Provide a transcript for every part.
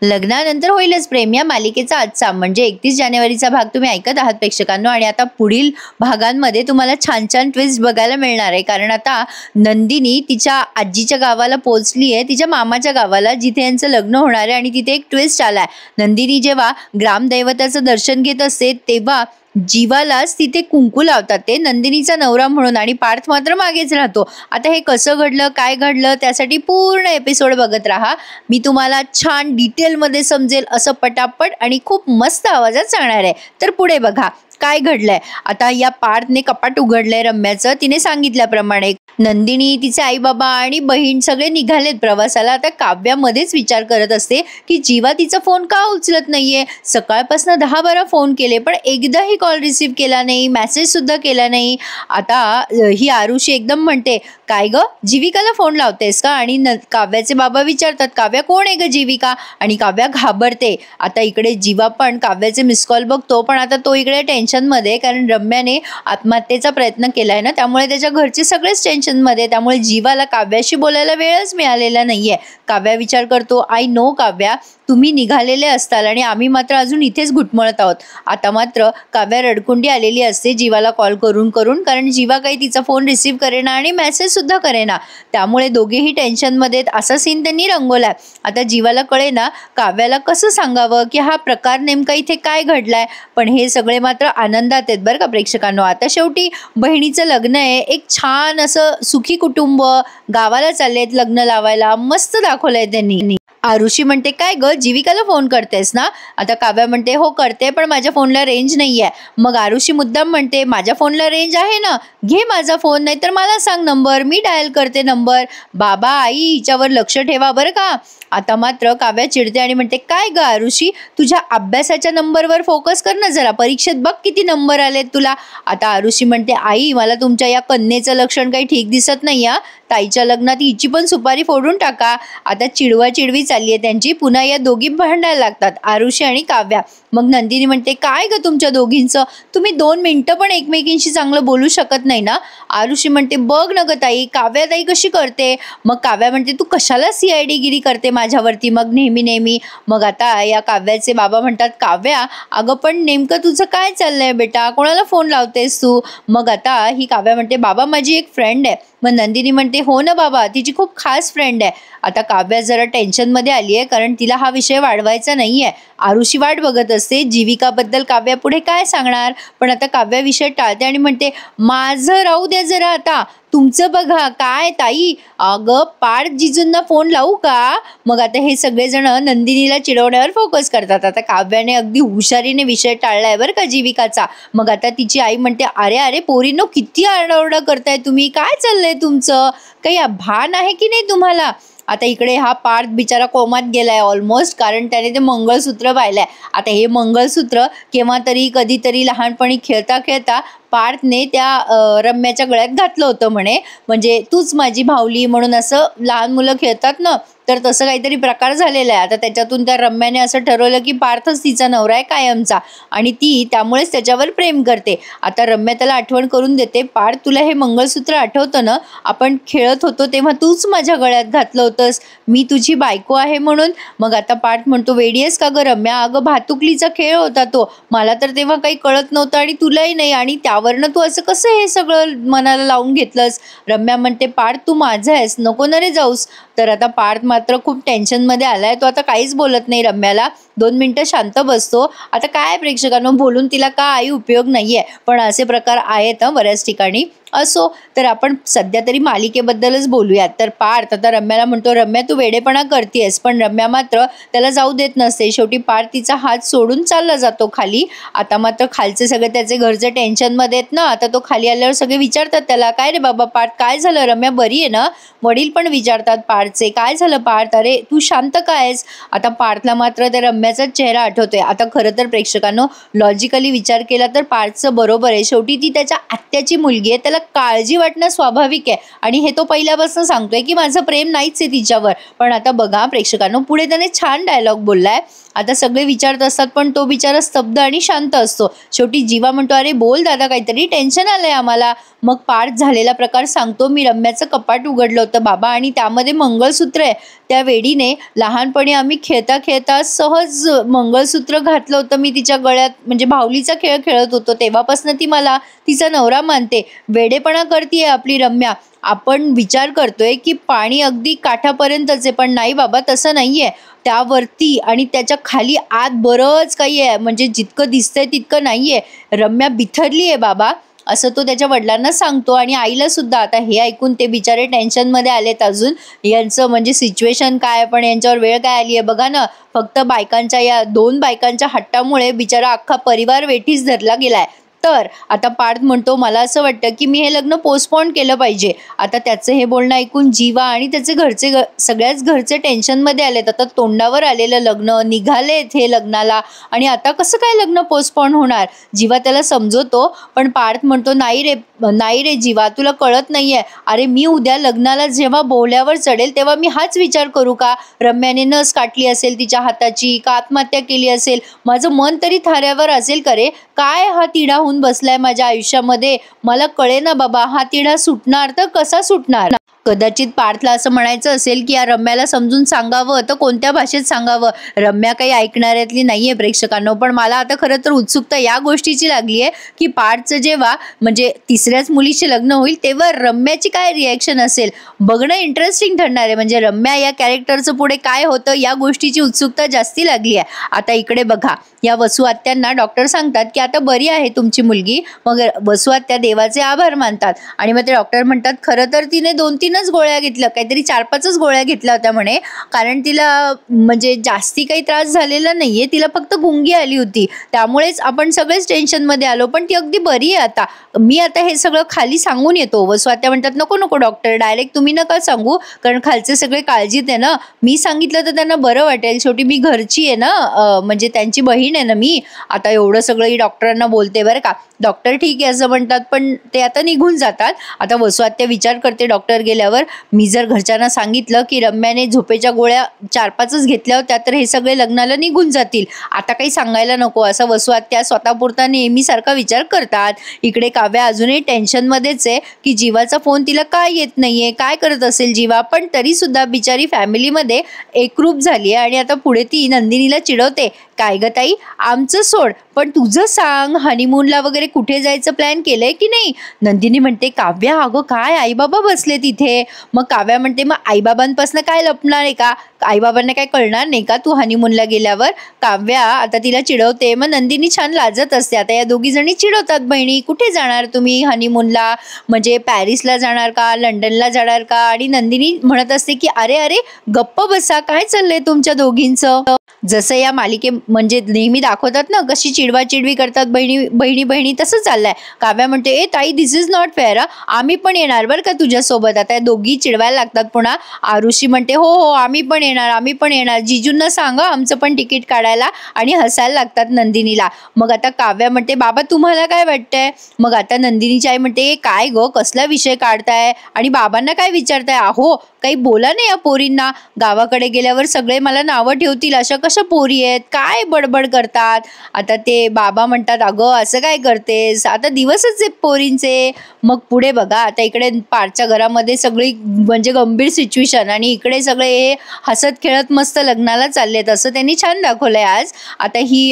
लग्नानंतर होईलच प्रेम या मालिकेचा आजचा म्हणजे 31 जानेवारीचा भाग तुम्ही ऐकत आहात प्रेक्षकांनो. आणि आता पुढील भागांमध्ये तुम्हाला छान छान ट्विस्ट बघायला मिळणार आहे. कारण आता नंदिनी तिच्या आजीच्या गावाला पोहोचली आहे, तिच्या मामाच्या गावाला, जिथे यांचं लग्न होणार आहे. आणि तिथे एक ट्विस्ट आलाय. नंदिनी जेव्हा ग्रामदैवताचं दर्शन घेत असते तेव्हा जीवालाच तिथे कुंकू लावतात ते नंदिनीचा नवरा म्हणून, आणि पार्थ मात्र मागेच राहतो. आता हे कसं घडलं, काय घडलं, त्यासाठी पूर्ण एपिसोड बघत राहा. मी तुम्हाला छान डिटेलमध्ये समजेल असं पटापट आणि खूप मस्त आवाजात सांगणार आहे. तर पुढे बघा काय घडलंय. आता या पार्थने कपाट उघडलंय रम्याचं. तिने सांगितल्याप्रमाणे नंदिनी, तिचे आई बाबा आणि बहीण सगळे निघालेत प्रवासाला. आता काव्यामध्येच विचार करत असते की जीवा तिचा फोन का उचलत नाहीये. सकाळपासून 10-12 फोन केले पण एकदाही कॉल रिसीव्ह केला नाही, मेसेज सुद्धा केला नाही. आता ही आरुषी एकदम म्हणते, काय ग जीविकाला फोन लावतेस का? आणि काव्याचे बाबा विचारतात, काव्या कोण आहे ग जीविका? आणि काव्या घाबरते. आता इकडे जीवा पण काव्याचे मिस कॉल बघतो, पण आता तो इकडे टेन्शन मध्ये, कारण रम्याने आत्महत्येचा प्रयत्न केलाय ना, त्यामुळे त्याच्या घरचे सगळेच टेन्शन मध्ये. त्यामुळे जीवाला काव्याशी बोलायला वेळच मिळालेला नाहीये. काव्या विचार करतो, आय नो काव्या, तुम्ही निघालेले असताल आणि आम्ही मात्र अजून इथेच घुटमळत आहोत. आता मात्र काव्या रडकुंडी आलेली असते जीवाला कॉल करून करून, कारण जीवा काही तिचा फोन रिसीव्ह करेना आणि मेसेज सुद्धा करेना. त्यामुळे दोघेही टेन्शनमध्ये असा सीन त्यांनी रंगवलाय. आता जीवाला कळेना काव्याला कसं सांगावं की हा प्रकार नेमका इथे काय घडलाय. पण हे सगळे मात्र आनंदात आहेत बरं का प्रेक्षकांनो. आता शेवटी बहिणीचं लग्न आहे, एक छान असं सुखी कुटुंब गावाला चाललेत लग्न लावायला, मस्त दाखवलंय त्यांनी. आरुषी म्हणते, काय ग जीविकाला फोन करतेस ना? आता काव्या म्हणते, हो करते, पण माझ्या फोनला रेंज नाही आहे. मग आरुषी मुद्दाम म्हणते, माझ्या फोनला रेंज आहे ना, घे माझा फोन, नाही तर मला सांग नंबर, मी डायल करते नंबर. बाबा आई हिच्यावर लक्ष ठेवा बरं का. आता मात्र काव्या चिडते आणि म्हणते, काय ग आरुषी, तुझ्या अभ्यासाच्या नंबरवर फोकस कर ना जरा, परीक्षेत बघ किती नंबर आलेत तुला. आता आरुषी म्हणते, आई मला तुमच्या या कन्येचं लक्षण काही ठीक दिसत नाही. ताईच्या लग्नात हिची पण सुपारी फोडून टाका. आता चिडवा चिडवी चालली आहे त्यांची. पुन्हा या दोघी भांडायला लागतात, आरुषी आणि काव्या. मग नंदिनी म्हणते, काय ग तुमच्या दोघींचं, तुम्ही 2 मिनिटं पण एकमेकींशी चांगलं बोलू शकत नाही ना? आरुषी म्हणते, बघ न ग ताई, काव्या ताई कशी करते. मग काव्या म्हणते, तू कशाला CID गिरी करते माझ्यावरती मग नेहमी नेहमी. मग आता या काव्याचे बाबा म्हणतात, काव्या अगं पण नेमकं तुझं काय चाललंय बेटा, कोणाला फोन लावतेस तू? मग आता ही काव्या म्हणते, बाबा माझी एक फ्रेंड आहे. मग नंदिनी म्हणते, हो ना बाबा, तिची खूप खास फ्रेंड आहे. आता काव्या जरा टेन्शनमध्ये आली आहे, कारण तिला हा विषय वाढवायचा नाही आहे. आरुषी वाट बघत असते जीविकाबद्दल काव्या पुढे काय सांगणार, पण आता काव्या विषय टाळते आणि म्हणते, माझं राहू द्या जरा, आता तुमचं बघा. काय ताई, अगं पार्थ जिजूंना फोन लावू का? मग आता हे सगळेजण नंदिनीला चिडवण्यावर फोकस करतात. आता काव्याने अगदी हुशारीने विषय टाळलाय बरं का जीविकाचा. मग आता तिची आई म्हणते, अरे अरे पोरींनो, किती आरडाओरडा करताय तुम्ही, काय चाललंय तुमचं, काही भान आहे की नाही तुम्हाला? आता इकडे हा पार्थ बिचारा कोमात गेलाय ऑलमोस्ट, कारण त्याने ते मंगळसूत्र पाहिलंय. आता हे मंगळसूत्र केव्हा तरी कधीतरी लहानपणी खेळता खेळता पार्थने त्या रम्याच्या गळ्यात घातलं होतं म्हणे. म्हणजे तूच माझी भावली म्हणून असं लहान मुलं खेळतात ना, तर तसं काहीतरी प्रकार झालेला आहे. आता त्याच्यातून त्या रम्याने असं ठरवलं की पार्थच तिचा नवरा आहे कायमचा, आणि ती त्यामुळेच त्याच्यावर प्रेम करते. आता रम्या त्याला आठवण करून देते, पार्थ तुला हे मंगळसूत्र आठवतं ना, आपण खेळत होतो तेव्हा तूच माझ्या गळ्यात घातलं होतंस, मी तुझी बायको आहे म्हणून. मग आता पार्थ म्हणतो, वेडी आहेस का ग रम्या, अगं भातुकलीचा खेळ होता तो, मला तर तेव्हा काही कळत नव्हतं आणि तुलाही नाही, आणि त्यावरनं तू असं कसं हे सगळं मनाला लावून घेतलंस. रम्या म्हणते, पार्थ तू माझा आहेस, नको ना रे जाऊस. तर आता पार्थ मात्र खूप टेन्शनमध्ये आलाय, तो आता काहीच बोलत नाही रम्याला. 2 मिनिटं शांत बसतो. आता काय प्रेक्षकांनो, बोलून तिला काही उपयोग नाहीये, पण असे प्रकार आहेत बऱ्याच ठिकाणी. असो, तर आपण सध्या तरी मालिकेबद्दलच बोलूयात. तर पार्थ आता रम्याला म्हणतो, रम्या तू वेडेपणा करतेस, पण रम्या मात्र त्याला जाऊ देत नसते. शेवटी पार्थ तिचा हात सोडून चालला जातो खाली. आता मात्र खालचे सगळे त्याचे घरचे टेन्शनमध्ये आहेत ना. आता तो खाली आल्यावर सगळे विचारतात त्याला, काय रे बाबा पार्थ, काय झालं, रम्या बरी आहे ना? वडील पण विचारतात पार्थचे, काय झालं पार्थ, अरे तू शांत काय आहेस? आता पार्थला मात्र त्या रम्याचा चेहरा आठवतोय. आता खरं तर प्रेक्षकांनो, लॉजिकली विचार केला तर पार्थचं बरोबर आहे. शेवटी ती त्याच्या आत्याची मुलगी आहे, त्याला काळजी वाटणं स्वाभाविक आहे आणि हे तो पहिल्यापासून सांगतोय की माझं प्रेम नाहीच आहे तिच्यावर. पण आता बघा प्रेक्षकांनो, पुढे त्याने छान डायलॉग बोललाय. आता सगळे विचारत असतात पण तो बिचारा स्तब्ध आणि शांत असतो. शेवटी जीवा म्हणतो, अरे बोल दादा, काहीतरी टेन्शन आलंय आम्हाला. मग पाठ झालेला प्रकार सांगतो. मी रम्याचं कपाट उघडलं होतं बाबा आणि त्यामध्ये मंगळसूत्र आहे. त्या वेडीने लहानपणी आम्ही खेळता खेळता सहज मंगळसूत्र घातलं होतं मी तिच्या गळ्यात. म्हणजे बाहुलीचा खेळ खेळत होतो तेव्हापासून ती मला तिचा नवरा मानते. वेडेपणा करतीये आपली रम्या. आपण विचार करतोय की पाणी अगदी काठापर्यंतच आहे, पण नाही बाबा, तसं नाहीये. त्यावरती आणि त्याच्या खाली आत बरंच काही आहे. म्हणजे जितकं दिसतंय तितकं नाहीये. रम्या बिथरली आहे बाबा, असं तो त्याच्या वडिलांना सांगतो आणि आईला सुद्धा. आता हे ऐकून ते बिचारे टेन्शनमध्ये आलेत अजून. यांचं म्हणजे सिच्युएशन काय, पण यांच्यावर वेळ काय आली आहे बघा ना. फक्त बायकांच्या, या 2 बायकांच्या हट्टामुळे बिचारा अख्खा परिवार वेठीस धरला गेलाय. तर आता पार्थ म्हणतो, मला असं वाटतं की मी हे लग्न पोस्टपोन केलं पाहिजे. आता त्याचं हे बोलणं ऐकून जीवा आणि त्याचे घरचे सगळ्याच घरचे टेन्शनमध्ये आलेत. आता तोंडावर आलेलं लग्न, निघालेत हे लग्नाला आणि आता कसं काय लग्न पोस्टपोन होणार. जीवा त्याला समजवतो पण पार्थ म्हणतो, नाही रे जीवा, तुला कळत नाहीये. अरे मी उद्या लग्नाला जेव्हा बोहल्यावर चढेल तेव्हा मी हाच विचार करू का, रम्याने नस काटली असेल तिच्या हाताची का आत्महत्या केली असेल. माझं मन तरी थाऱ्यावर असेल का रे. काय हा तिढा होऊन बसलाय माझ्या आयुष्यामध्ये, मला कळेना बाबा. हा तिढा सुटणार तर कसा सुटणार. कदाचित पार्थला असं म्हणायचं असेल की या रम्याला समजून सांगावं, तर कोणत्या भाषेत सांगावं. रम्या काही ऐकणाऱ्यातली नाहीये प्रेक्षकांनो. पण मला आता खरं तर उत्सुकता या गोष्टीची लागली आहे की पार्थचं जेव्हा म्हणजे 3ऱ्याच मुलीशी लग्न होईल तेव्हा रम्याची काय रिॲक्शन असेल. बघणं इंटरेस्टिंग ठरणार आहे. म्हणजे रम्या या कॅरेक्टरचं पुढे काय होतं या गोष्टीची उत्सुकता जास्ती लागली आहे. आता इकडे बघा, या वसू आत्यांना डॉक्टर सांगतात की आता बरी आहे तुमची मुलगी. मग वसू आत्या देवाचे आभार मानतात आणि मग ते डॉक्टर म्हणतात, खरं तर तिने 2-3च गोळ्या घेतल्या, काहीतरी 4-5च गोळ्या घेतल्या होत्या म्हणे. कारण तिला म्हणजे जास्ती काही त्रास झालेला नाहीये, तिला फक्त गुंगी आली होती. त्यामुळेच आपण सगळेच टेन्शनमध्ये आलो, पण ती अगदी बरी आहे आता. मी आता हे सगळं खाली सांगून येतो. वसू आत्या म्हणतात, नको डॉक्टर, डायरेक्ट तुम्ही नका सांगू, कारण खालचे सगळे काळजीत आहे ना. मी सांगितलं तर त्यांना बरं वाटेल. शेवटी मी घरची आहे ना, म्हणजे त्यांची बहीण आहे ना मी. आता एवढं सगळं डॉक्टरांना बोलते बरं का. डॉक्टर ठीक आहे असं म्हणतात, पण ते आता निघून जातात. आता वसू आत्या विचार करते डॉक्टर गेल्यावर, मी जर घरच्यांना सांगितलं की रम्याने झोपेच्या गोळ्या 4-5च घेतल्या होत्या तर हे सगळे लग्नाला निघून जातील. आता काही सांगायला नको, असं वसू आत्या स्वतःपुरता नेहमीसारखा विचार करतात. इकडे काव्या अजूनही टेन्शनमध्येच आहे की जीवाचा फोन तिला काय येत नाहीये, काय करत असेल जीवा. पण तरी सुद्धा बिचारी फॅमिलीमध्ये एकरूप झाली आहे आणि आता पुढे ती नंदिनीला चिडवते, काय ग ताई, आमचं सोड, पण तुझं सांग, हनीमूनला वगैरे कुठे जायचं प्लॅन केलंय की नाही. नंदिनी म्हणते, काव्या अगं काय, आईबाबा बसले तिथे. मग काव्या म्हणते, मग आईबाबांपासून काय लपणार आहे का, आईबाबांना काय कळणार नाही का तू हनीमूनला गेल्यावर. काव्या आता तिला चिडवते. मग नंदिनी छान लाजत असते. आता या दोघी जणी चिडवतात, बहिणी कुठे जाणार तुम्ही हनीमूनला, म्हणजे पॅरिसला जाणार का, लंडनला जाणार का. आणि नंदिनी म्हणत असते की अरे गप्प बसा, काय चाललंय तुमच्या दोघींचं. जसं या मालिके म्हणजे नेहमी दाखवतात ना, कशी चिडवाचिडवी करतात बहिणी तसं चाललंय. काव्या म्हणते, ए ताई, दिस इज नॉट फेअर, आम्ही पण येणार बरं का तुझ्यासोबत. आता दोघी चिडवायला लागतात पुन्हा. आरुषी म्हणते, हो आम्ही पण येणार, जिजूंना सांगा आमचं पण तिकीट काढायला. आणि हसायला लागतात नंदिनीला. मग आता काव्या म्हणते, बाबा तुम्हाला काय वाटतंय. मग आता नंदिनीची आई म्हणते, काय गो, कसला विषय काढताय आणि बाबांना काय विचारताय. अहो काही बोला नाही या पोरींना, गावाकडे गेल्यावर सगळे मला नावं ठेवतील, अशा कशा पोरी आहेत, काय बडबड करतात. आता ते बाबा म्हणतात, अगं असं काय करतेस, आता दिवसच आहेत पोरींचे. मग पुढे बघा, आता इकडे पारच्या घरामध्ये सगळी म्हणजे गंभीर सिच्युएशन आणि इकडे सगळे हे हसत खेळत मस्त लग्नाला चाललेत, असं त्यांनी छान दाखवलंय आज. आता ही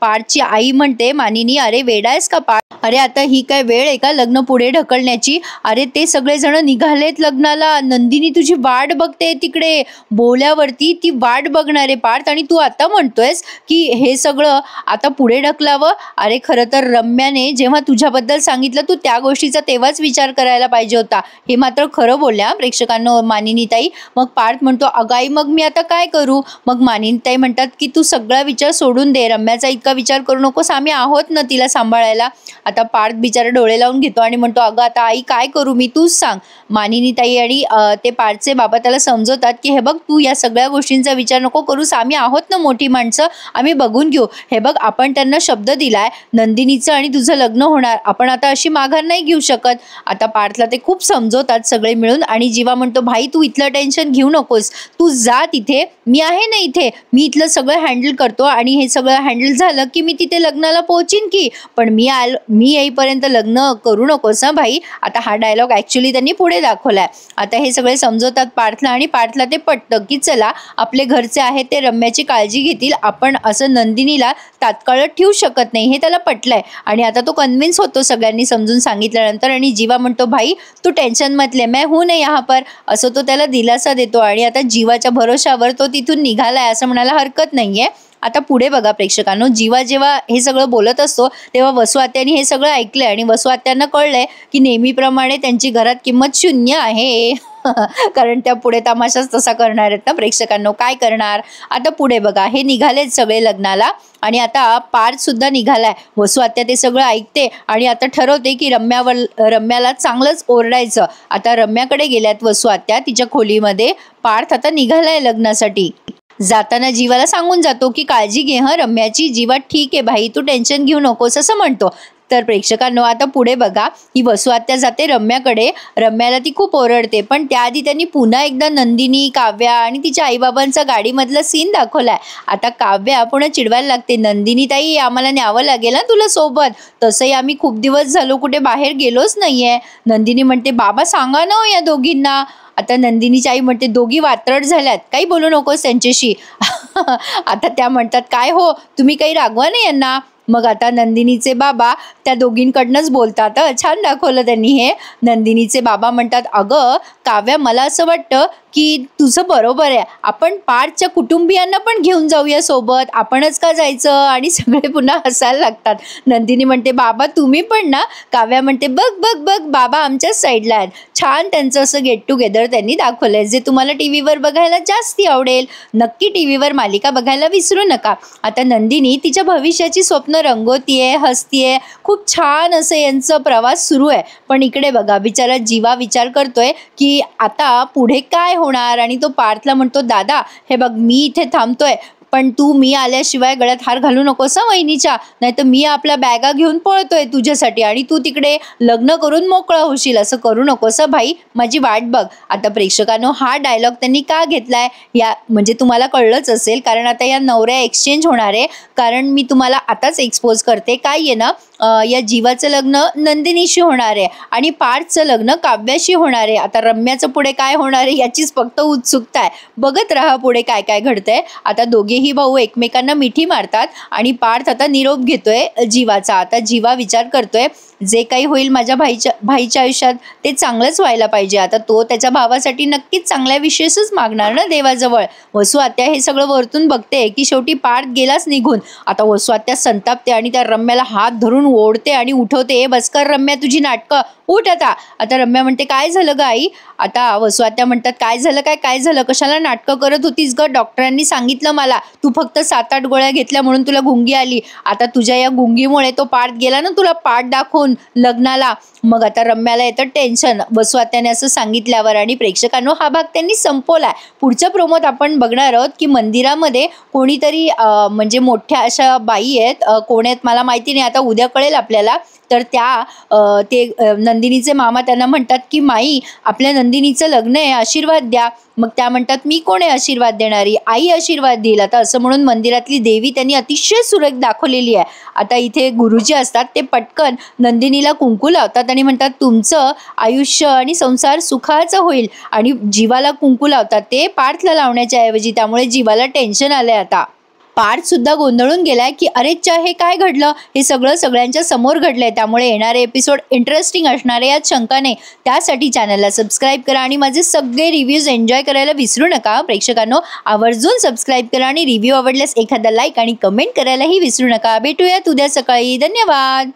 पारची आई म्हणते, मानिनी, अरे वेडा आहेस का पार, अरे आता ही काय वेळ आहे का लग्न पुढे ढकलण्याची. अरे ते सगळेजण निघालेत लग्नाला, नंदिनी तुझी वाट बघते तिकडे बोल्यावरती, ती वाट बघणारे पार्थ, आणि तू आता म्हणतोयस की हे सगळं आता पुढे ढकलावं. अरे खरं तर रम्याने जेव्हा तुझ्याबद्दल सांगितलं तू त्या गोष्टीचा तेव्हाच विचार करायला पाहिजे होता. हे मात्र खरं बोलल्या प्रेक्षकांनो मानिनीताई. मग पार्थ म्हणतो, अगाई मग मी आता काय करू. मग मानिनीताई म्हणतात की तू सगळा विचार सोडून दे, रम्याचा इतका विचार करू नकोस, आम्ही आहोत ना तिला सांभाळायला. आता पार्थ बिचारा डोळे लावून घेतो आणि म्हणतो, अगं आता आई काय करू मी, तूच सांग. मानिनीताई आणि ते पार्थ पार्थचे बाबा त्याला समजवतात की हे बघ तू या सगळ्या गोष्टींचा विचार नको करूस, आम्ही आहोत ना मोठी माणसं, आम्ही बघून घेऊ. हे बघ आपण त्यांना शब्द दिलाय नंदिनीचं आणि तुझं लग्न होणार, आपण आता अशी माघार नाही घेऊ शकत. आता पार्थला ते खूप समजवतात सगळे मिळून आणि जीवा म्हणतो भाई तू इथलं टेन्शन घेऊ नकोस, तू जा तिथे, मी आहे ना इथे, मी इथलं सगळं हँडल करतो आणि हे सगळं हँडल झालं की मी तिथे लग्नाला पोहोचीन की, पण मी येईपर्यंत लग्न करू नकोस हा भाई. आता हा डायलॉग ऍक्च्युली त्यांनी पुढे दाखवलाय. आता हे सगळे समजवतात पार्थला आणि पार्थला ते पटतं की चला आपले घरचे आहेत ते रम्याची काळजी घेतील, आपण असं नंदिनीला तात्काळ ठेवू शकत नाही, हे त्याला पटलंय. आणि आता तो कन्व्हिन्स होतो सगळ्यांनी समजून सांगितल्यानंतर आणि जीवा म्हणतो भाई तू टेन्शन मत ले, मैं हूं ना यहाँ पर, असं तो त्याला दिलासा देतो. आणि आता जीवाच्या भरोशावर तो तिथून निघालाय असं म्हणायला हरकत नाहीये. आता पुढे बघा प्रेक्षकांनो, जीवा जेव्हा हे सगळं बोलत असतो तेव्हा वसू आत्यांनी हे सगळं ऐकलंय आणि वसू आत्यांना कळलंय की नेहमीप्रमाणे त्यांची घरात किंमत शून्य आहे. कारण त्या पुढे तमाशाच तसा करणार आहेत ना प्रेक्षकांनो, काय करणार. आता पुढे बघा हे निघालेत सगळे लग्नाला आणि आता पार्थ सुद्धा निघालाय. वसू आत्या ते सगळं ऐकते आणि आता ठरवते की रम्याला चांगलंच ओरडायचं. आता रम्याकडे गेल्यात वसू आत्या तिच्या खोलीमध्ये. पार्थ आता निघालाय लग्नासाठी. जाताना जीवाला सांगून जातो की काळजी घे हं रम्याची, जीवा ठीक आहे भाई तू टेन्शन घेऊ नकोस असं म्हणतो. तर प्रेक्षकांनो आता पुढे बघा ही वसू आत्या जाते रम्याकडे. रम्याला ती खूप ओरडते पण त्याआधी त्यांनी पुन्हा एकदा नंदिनी, काव्या आणि तिच्या आईबाबांचा गाडीमधला सीन दाखवलाय. आता काव्या पुन्हा चिडवायला लागते, नंदिनी ताई आम्हाला न्यावं लागेल ना तुला सोबत, तसंही आम्ही खूप दिवस झालो कुठे बाहेर गेलोच नाहीये. नंदिनी म्हणते बाबा सांगा ना या दोघींना. आता नंदिनीची आई म्हणते दोघी वात्रट झाल्यात, काही बोलू नकोस त्यांच्याशी. आता त्या म्हणतात काय हो तुम्ही काही रागवा नाही यांना. मग आता नंदिनीचे बाबा त्या दोघींकडनंच बोलतात. छान दाखवलं त्यांनी हे. नंदिनीचे बाबा म्हणतात अगं काव्या मला असं वाटतं की तुझं बरोबर आहे, आपण पार्थच्या कुटुंबियांना पण घेऊन जाऊया सोबत, आपणच का जायचं. आणि सगळे पुन्हा हसायला लागतात. नंदिनी म्हणते बाबा तुम्ही पण ना. काव्या म्हणते बघ बघ बघ बाबा आमच्याच साईडला आहेत. छान त्यांचं असं गेट टुगेदर त्यांनी दाखवलंय जे तुम्हाला टीव्हीवर बघायला जास्ती आवडेल. नक्की टीव्हीवर मालिका बघायला विसरू नका. आता नंदिनी तिच्या भविष्याची स्वप्न रंगवतीये, हसतीये, खूप छान असं यांचं प्रवास सुरू आहे. पण इकडे बघा बिचारा जीवा विचार करतोय की आता पुढे काय होणार. आणि तो पार्थला म्हणतो दादा हे बघ मी इथे थांबतोय पण तू मी आल्याशिवाय गळ्यात हार घालू नकोस वहिनीच्या, नाही तर मी आपल्या बॅगा घेऊन पळतोय तुझ्यासाठी आणि तू तिकडे लग्न करून मोकळा होशील, असं करू नकोस भाई, माझी वाट बघ. आता प्रेक्षकांनो हा डायलॉग त्यांनी का घेतलाय या म्हणजे तुम्हाला कळलंच असेल, कारण आता या नवऱ्या एक्सचेंज होणार आहे. कारण मी तुम्हाला आताच एक्सपोज करते काय आहे ना, या जीवाचं लग्न नंदिनीशी होणार आहे आणि पार्थचं लग्न काव्याशी होणार आहे. आता रम्याचं पुढे काय होणार आहे याचीच फक्त उत्सुकता आहे. बघत राहा पुढे काय काय घडतंय. आता दोघेही भाऊ एकमेकांना मिठी मारतात आणि पार्थ आता निरोप घेतोय जीवाचा. आता जीवा विचार करतोय जे काही होईल माझ्या भाईच्या आयुष्यात ते चांगलंच व्हायला पाहिजे. आता तो त्याच्या भावासाठी नक्कीच चांगल्या विशेषच मागणार ना देवाजवळ. वसू आत्या हे सगळं वरतून बघते की शेवटी पार्थ गेलाच निघून. आता वसू आत्या संतापते आणि त्या रम्याला हात धरून ओढते आणि उठवते, बस कर रम्या तुझी नाटकं, उठ आता. आता रम्या म्हणते काय झालं ग आई. आता वसू आत्या म्हणतात काय झालं काय झालं, कशाला नाटकं करत होतीस ग, डॉक्टरांनी सांगितलं मला तू फक्त 7-8 गोळ्या घेतल्या म्हणून तुला गुंगी आली. आता तुझ्या या गुंगीमुळे तो पार्थ गेला ना तुला पाठ दाखवून लग्नाला. मग आता रम्याला येतं टेन्शन वसू आत्याने असं सांगितल्यावर. आणि प्रेक्षकांनो हा भाग त्यांनी संपवलाय. पुढच्या प्रोमोत आपण बघणार आहोत की मंदिरामध्ये कोणीतरी म्हणजे मोठ्या अशा बाई आहेत, कोण आहेत मला माहिती नाही, आता उद्या कळेल आपल्याला. तर त्या ते नंदिनीचे मामा त्यांना म्हणतात की माई आपल्या नंदिनीचं लग्न आहे, आशीर्वाद द्या. मग त्या म्हणतात मी कोण आहे आशीर्वाद देणारी, आई आशीर्वाद देईल. आता असं म्हणून मंदिरातली देवी त्यांनी अतिशय सुरेख दाखवलेली आहे. आता इथे गुरुजी असतात ते पटकन नंदिनीला कुंकू लावतात आणि म्हणतात तुमचं आयुष्य आणि संसार सुखाचं होईल. आणि जीवाला कुंकू लावतात ते पार्थला लावण्याच्या ऐवजी, त्यामुळे जीवाला टेन्शन आलंय. आता पार्थ सुद्धा गोंधळून गेलाय की अरेच्या हे काय घडलं, हे सगळं सगळ्यांच्या समोर घडलंय. त्यामुळे येणारे एपिसोड इंटरेस्टिंग असणार आहे यात शंका नाही. त्यासाठी चॅनलला सबस्क्राईब करा आणि माझे सगळे रिव्ह्यूज एन्जॉय करायला विसरू नका. प्रेक्षकांनो आवर्जून सबस्क्राईब करा आणि रिव्ह्यू आवडल्यास एखादा लाईक आणि कमेंट करायलाही विसरू नका. भेटूयात उद्या सकाळी. धन्यवाद.